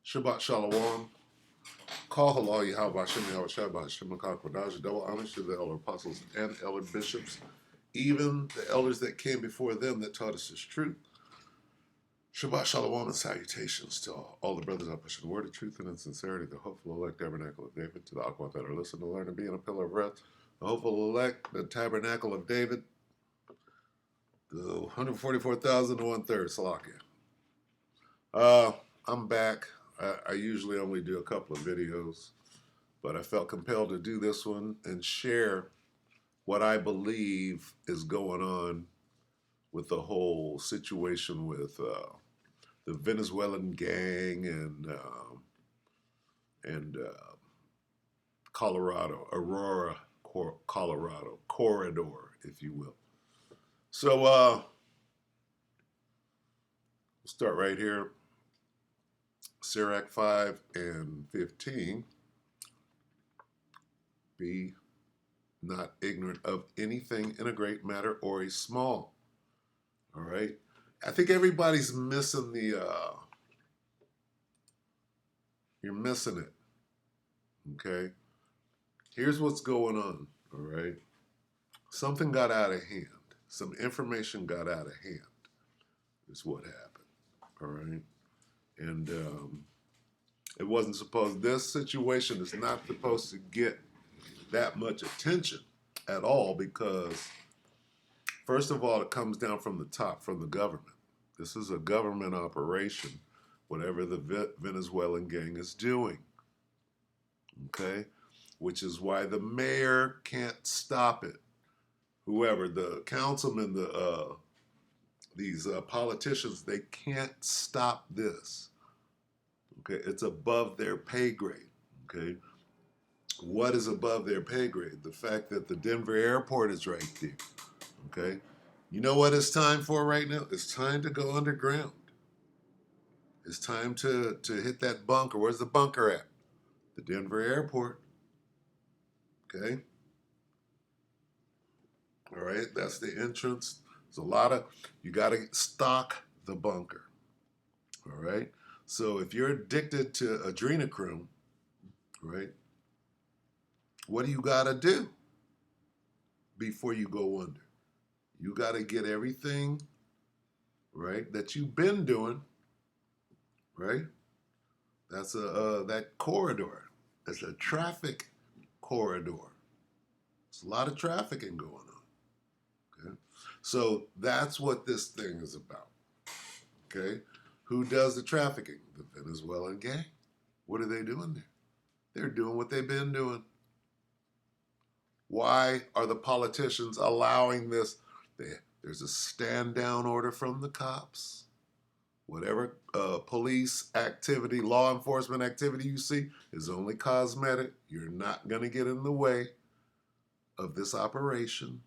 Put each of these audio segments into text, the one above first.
Shabbat Shalom. Call halal Yahweh Hashem Yahweh Shabbat Hashem Kodash. Double homage to the elder apostles and elder bishops, even the elders that came before them that taught us His truth. Shabbat Shalom and salutations to all the brothers up pushing the word of truth and in sincerity, the hopeful elect tabernacle of David, to the Aquat that are listening to learn and be in a pillar of rest, the hopeful elect, the tabernacle of David, the 144,000 to 1/3, Salakia. I'm back. I usually only do a couple of videos, but I felt compelled to do this one and share what I believe is going on with the whole situation with the Venezuelan gang and Colorado, Aurora, Colorado corridor, if you will. So we'll start right here. Sirach 5 and 15. Be not ignorant of anything in a great matter or a small. All right. I think everybody's missing you're missing it. Okay. Here's what's going on. All right. Something got out of hand. Some information got out of hand is what happened. All right. And it wasn't supposed, this situation is not supposed to get that much attention at all because, first of all, it comes down from the top, from the government. This is a government operation, whatever the Venezuelan gang is doing. Okay? Which is why the mayor can't stop it. Whoever, the councilman, these politicians, they can't stop this. Okay, it's above their pay grade. Okay, what is above their pay grade? The fact that the Denver airport is right there. Okay, you know what it's time for right now? It's time to go underground. It's time to hit that bunker. Where's the bunker at? The Denver airport. Okay. All right, that's the entrance. There's a lot of, you got to stock the bunker. All right. So if you're addicted to adrenochrome, right, what do you got to do before you go under? You got to get everything, right, that you've been doing, right? That's that corridor. That's a traffic corridor. There's a lot of trafficking going on. Okay, so that's what this thing is about. Okay. Who does the trafficking? The Venezuelan gang. What are they doing there? They're doing what they've been doing. Why are the politicians allowing this? There's a stand down order from the cops. Whatever police activity, law enforcement activity you see is only cosmetic. You're not going to get in the way of this operation.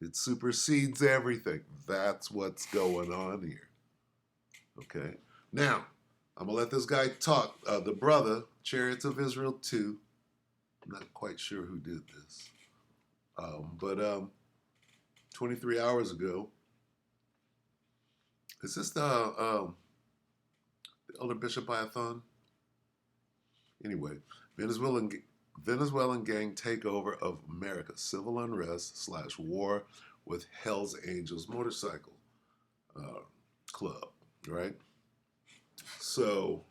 It supersedes everything. That's what's going on here. Okay. Now, I'm going to let this guy talk. The brother, Chariots of Israel 2. I'm not quite sure who did this. But 23 hours ago, is this the Elder Bishop Iathon? Anyway, Venezuelan gang takeover of America. Civil unrest / war with Hell's Angels motorcycle club. Right? So,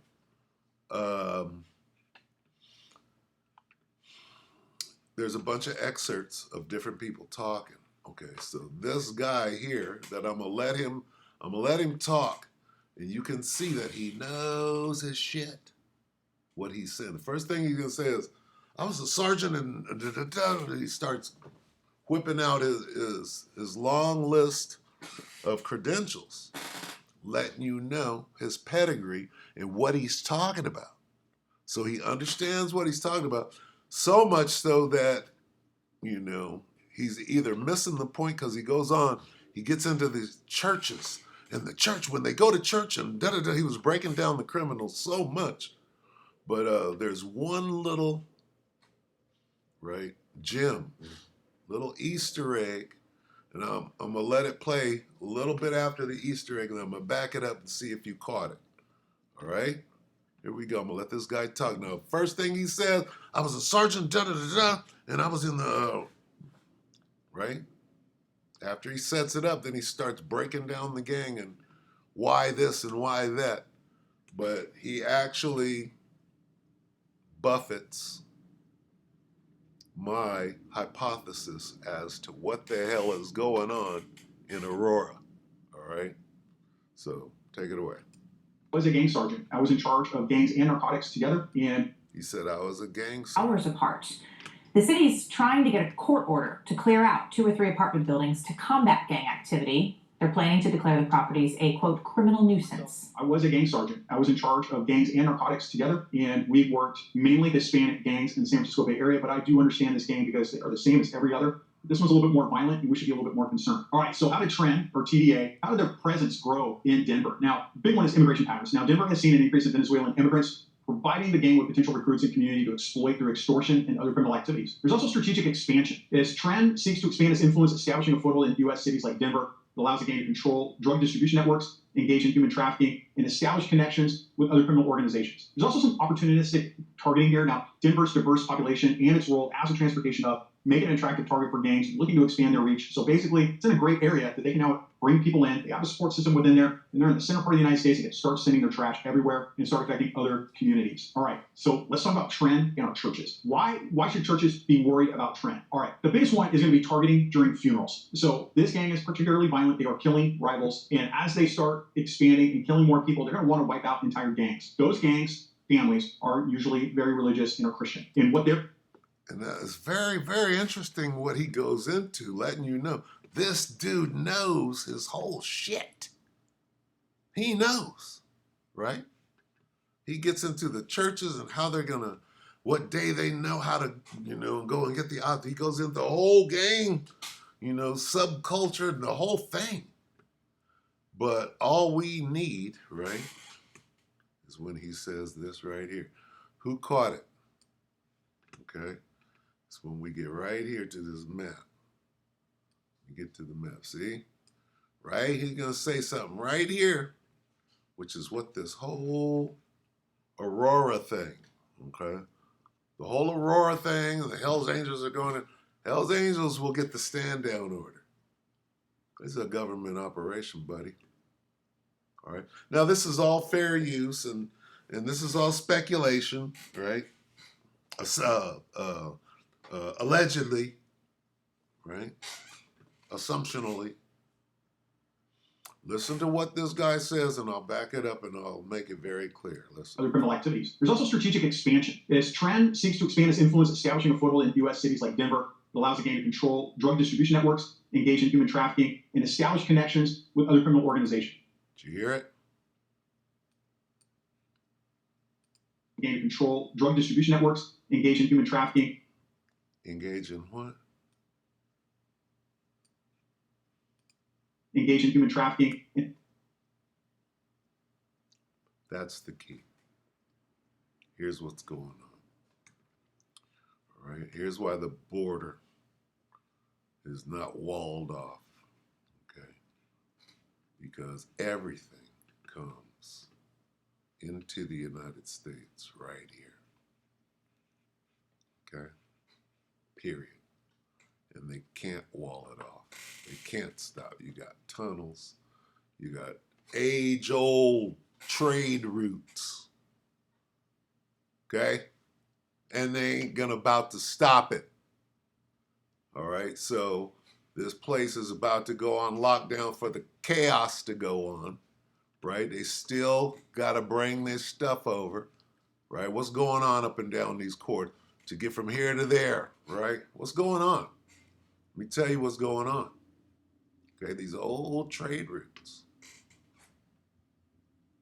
there's a bunch of excerpts of different people talking. Okay, so this guy here that I'm gonna let him talk, and you can see that he knows his shit. What he's saying. The first thing he's gonna say is, "I was a sergeant," and he starts whipping out his long list of credentials, letting you know his pedigree and what he's talking about. So he understands what he's talking about, so much so that, you know, he's either missing the point because he goes on, he gets into these churches, and the church, when they go to church, and he was breaking down the criminals so much. But there's one little, right, gem, little Easter egg. And I'm going to let it play a little bit after the Easter egg, and I'm going to back it up and see if you caught it. All right? Here we go. I'm gonna let this guy talk now. First thing he says, I was a sergeant, da da da da, and I was in the right. After he sets it up, then he starts breaking down the gang and why this and why that. But he actually buffets my hypothesis as to what the hell is going on in Aurora. All right. So take it away. I was a gang sergeant. I was in charge of gangs and narcotics together. And he said I was a gang sergeant. Hours apart. The city's trying to get a court order to clear out 2 or 3 apartment buildings to combat gang activity. They're planning to declare the properties a, quote, criminal nuisance. I was a gang sergeant. I was in charge of gangs and narcotics together, and we worked mainly Hispanic gangs in the San Francisco Bay Area, but I do understand this gang because they are the same as every other. This one's a little bit more violent, and we should be a little bit more concerned. All right, so how did Trend, or TDA, how did their presence grow in Denver? Now, big one is immigration patterns. Now, Denver has seen an increase in Venezuelan immigrants, providing the gang with potential recruits and community to exploit through extortion and other criminal activities. There's also strategic expansion. As Trend seeks to expand its influence, establishing a foothold in U.S. cities like Denver, it allows the gang to control drug distribution networks, engage in human trafficking, and establish connections with other criminal organizations. There's also some opportunistic targeting here. Now, Denver's diverse population and its role as a transportation hub make it an attractive target for gangs looking to expand their reach. So basically, it's in a great area that they can now bring people in. They have a support system within there, and they're in the center part of the United States. They can start sending their trash everywhere and start affecting other communities. All right, so let's talk about Trend in our churches. Why should churches be worried about Trend? All right, the biggest one is going to be targeting during funerals. So this gang is particularly violent. They are killing rivals, and as they start expanding and killing more people, they're going to want to wipe out entire gangs. Those gangs, families, are usually very religious and are Christian. And what they're And that is very, very interesting what he goes into, letting you know this dude knows his whole shit. He knows, right? He gets into the churches and how they're going to, what day they know how to, go and get the out. He goes into the whole gang, subculture and the whole thing. But all we need, right, is when he says this right here. Who caught it? Okay. It's when we get right here to this map. We get to the map, see? Right? He's going to say something right here, which is what this whole Aurora thing, okay? The whole Aurora thing, the Hells Angels are going to, Hells Angels will get the stand down order. It's a government operation, buddy. All right? Now, this is all fair use, and this is all speculation, right? Allegedly, right? Assumptionally. Listen to what this guy says, and I'll back it up and I'll make it very clear. Listen. Other criminal activities. There's also strategic expansion. As Trend seeks to expand its influence, establishing a foothold in U.S. cities like Denver, it allows the gang to control drug distribution networks, engage in human trafficking, and establish connections with other criminal organizations. Did you hear it? Gang to control drug distribution networks, engage in human trafficking. Engage in what? Engage in human trafficking. That's the key. Here's what's going on. All right, here's why the border is not walled off. Okay, because everything comes into the United States right here. Okay, period. And they can't wall it off. They can't stop. You got tunnels. You got age-old trade routes. Okay? And they ain't about to stop it. All right? So this place is about to go on lockdown for the chaos to go on. Right? They still got to bring this stuff over. Right? What's going on up and down these courts to get from here to there? Right? What's going on? Let me tell you what's going on. Okay, these old trade routes.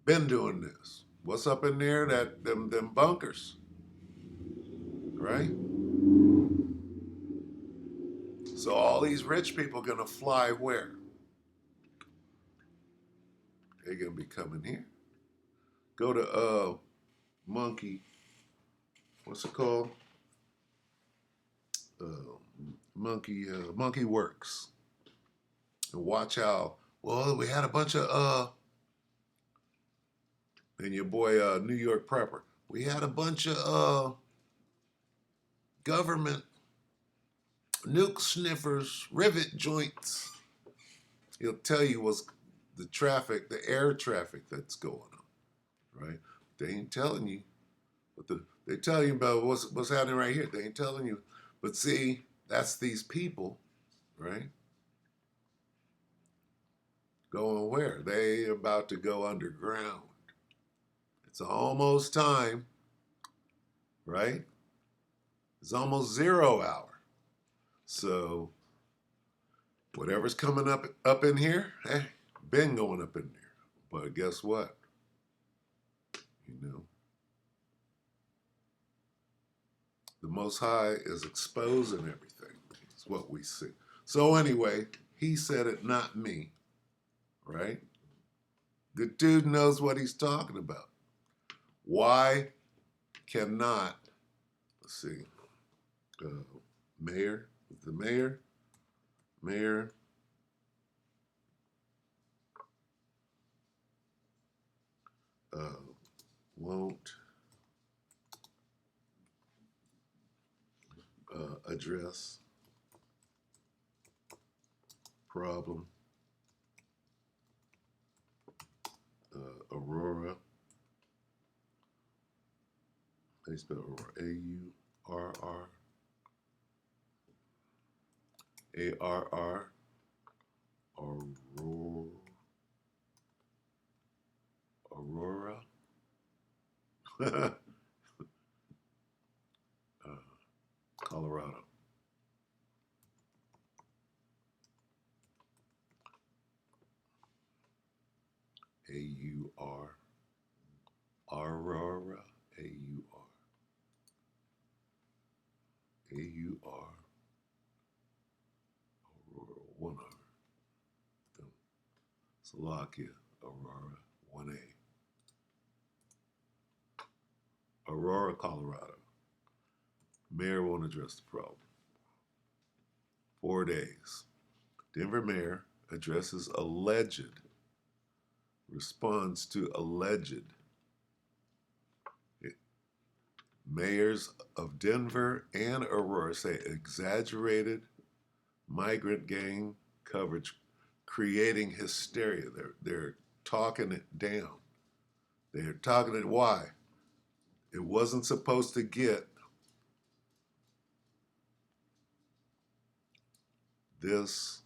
Been doing this. What's up in there? Them bunkers. Right? So all these rich people are gonna fly where? They're gonna be coming here. Go to Monkey. What's it called? Monkey Works. And watch how, well, we had a bunch of and your boy New York Prepper. We had a bunch of government nuke sniffers, rivet joints. He'll tell you what's the traffic, the air traffic that's going on, right? They ain't telling you, but they tell you about what's happening right here. They ain't telling you, but see, that's these people, right? Going where? They about to go underground. It's almost time, right? It's almost 0 hour. So whatever's coming up in here, been going up in there. But guess what? You know, the Most High is exposing everything. It's what we see. So anyway, he said it, not me, right? The dude knows what he's talking about. Why cannot, let's see, mayor, the mayor won't address problem Aurora. They spell Aurora, A-U-R-R, A-R-R, Aurora, Colorado. A-U-R, Aurora, A-U-R, A-U-R, Aurora, one R. Slovakia, Aurora, 1A. Aurora, Colorado. Mayor won't address the problem. 4 days. Denver mayor addresses alleged, responds to alleged. Mayors of Denver and Aurora say exaggerated migrant gang coverage creating hysteria. They're talking it down. They're talking it. Why? It wasn't supposed to get this.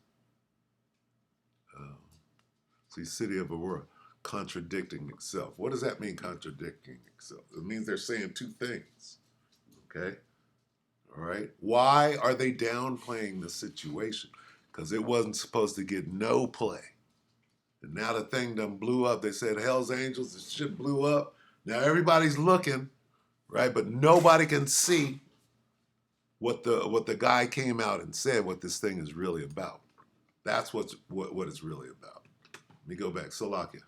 See, city of Aurora contradicting itself. What does that mean, contradicting itself? It means they're saying two things. Okay. All right. Why are they downplaying the situation? Because it wasn't supposed to get no play. And now the thing done blew up. They said Hell's Angels, the shit blew up. Now everybody's looking, right? But nobody can see what the guy came out and said, what this thing is really about. That's what it's really about. Let me go back. Slovakia.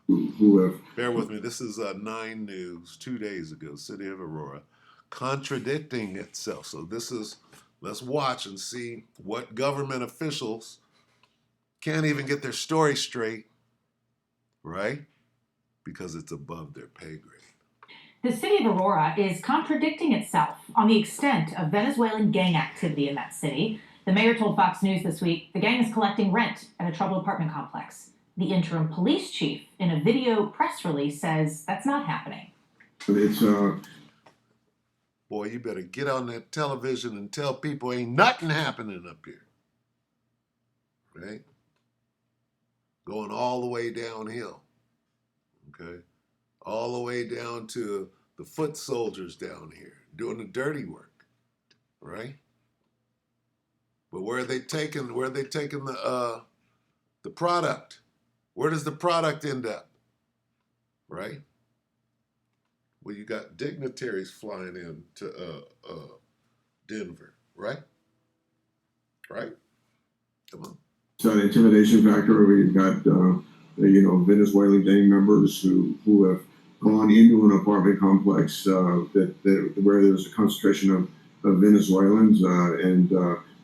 Bear with me. This is 9 News 2 days ago, city of Aurora, contradicting itself. So this is, let's watch and see what government officials can't even get their story straight, right? Because it's above their pay grade. The city of Aurora is contradicting itself on the extent of Venezuelan gang activity in that city. The mayor told Fox News this week the gang is collecting rent at a troubled apartment complex. The interim police chief, in a video press release, says that's not happening. Boy, you better get on that television and tell people ain't nothing happening up here, right? Going all the way downhill, okay? All the way down to the foot soldiers down here doing the dirty work, right? But where are they taking the product? Where does the product end up? Right? Well, you got dignitaries flying in to Denver, right? Right? Come on. So the intimidation factor, we've got Venezuelan gang members who have gone into an apartment complex where there's a concentration of Venezuelans and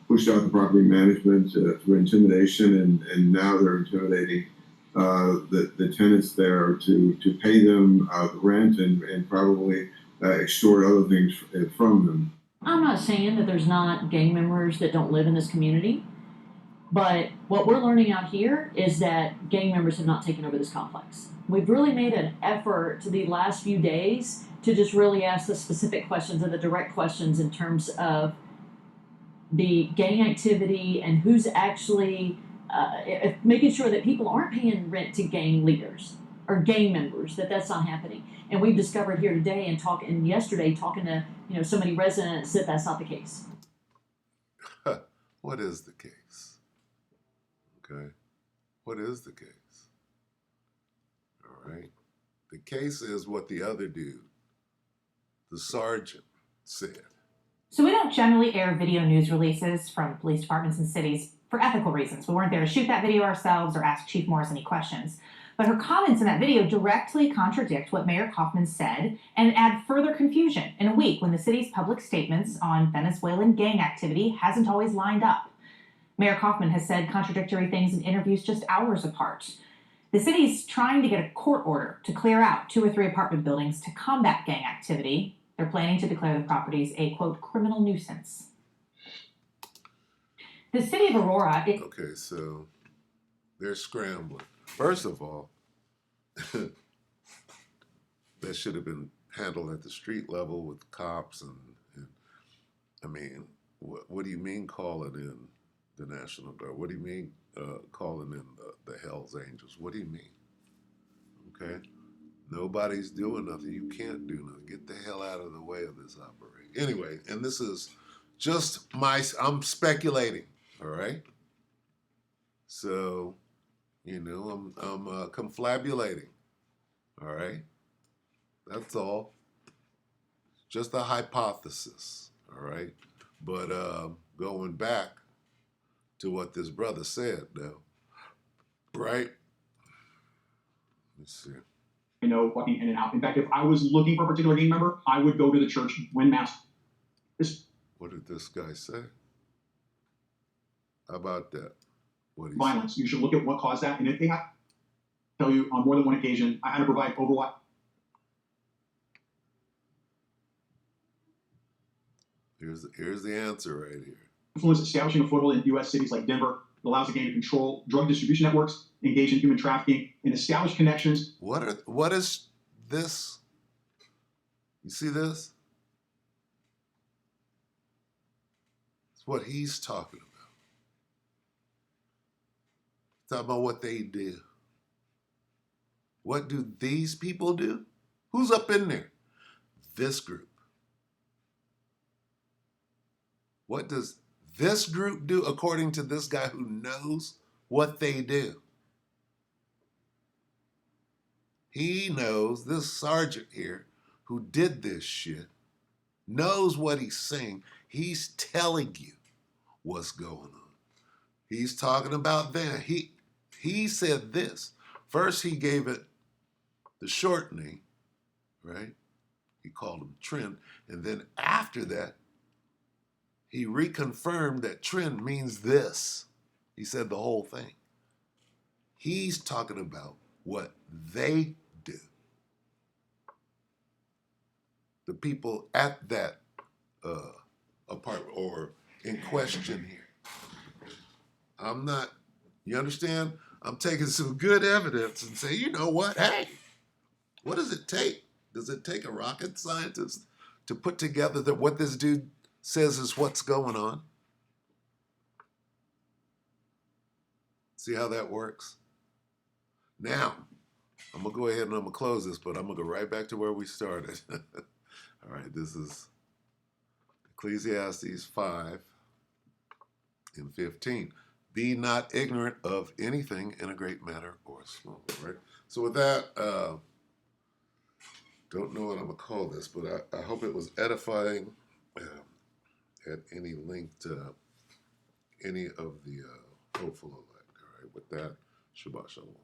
pushed out the property management through intimidation, and now they're intimidating the tenants there to pay them the rent and probably extort other things from them. I'm not saying that there's not gang members that don't live in this community, but what we're learning out here is that gang members have not taken over this complex. We've really made an effort to the last few days to just really ask the specific questions and the direct questions in terms of the gang activity and who's actually making sure that people aren't paying rent to gang leaders or gang members, that's not happening. And we've discovered here today and yesterday talking to so many residents that that's not the case. What is the case? Okay. What is the case? All right. The case is what the other dude, the sergeant, said. So we don't generally air video news releases from police departments and cities for ethical reasons. We weren't there to shoot that video ourselves or ask Chief Morris any questions. But her comments in that video directly contradict what Mayor Kaufman said and add further confusion in a week when the city's public statements on Venezuelan gang activity hasn't always lined up. Mayor Kaufman has said contradictory things in interviews just hours apart. The city's trying to get a court order to clear out 2 or 3 apartment buildings to combat gang activity. They're planning to declare the properties a, quote, criminal nuisance. The city of Aurora... Okay, so they're scrambling. First of all, that should have been handled at the street level with cops and I mean, what do you mean calling in the National Guard? What do you mean calling in the Hells Angels? What do you mean? Okay? Nobody's doing nothing. You can't do nothing. Get the hell out of the way of this operation. Anyway, and this is just I'm speculating, all right? So, I'm confabulating, all right? That's all. Just a hypothesis, all right? But going back to what this brother said, though, right? Let's see. Walking in and out. In fact, if I was looking for a particular gang member, I would go to the church when mass. What did this guy say? How about that? What violence. You should look at what caused that. And if they have, tell you on more than one occasion, I had to provide overwatch. Here's the answer right here. Influence establishing a foothold in U.S. cities like Denver. It allows the gang to control drug distribution networks, engage in human trafficking, and establish connections. What is this? You see this? It's what he's talking about. Talking about what they do. What do these people do? Who's up in there? This group. What does this group do according to this guy who knows what they do? He knows, this sergeant here who did this shit knows what he's saying. He's telling you what's going on. He's talking about that. He said this. First he gave it the shortening, right? He called him trend. And then after that, he reconfirmed that trend means this. He said the whole thing. He's talking about what they do. The people at that apartment or in question here. You understand? I'm taking some good evidence and say, you know what? Hey, what does it take? Does it take a rocket scientist to put together what this dude says is what's going on? See how that works? Now, I'm going to go ahead and I'm going to close this, but I'm going to go right back to where we started. All right, this is Ecclesiastes 5 and 15. Be not ignorant of anything in a great matter or small, right? So with that, don't know what I'm going to call this, but I hope it was edifying. Had any link to any of the hopeful elect. All right, with that, Shabbat Shalom.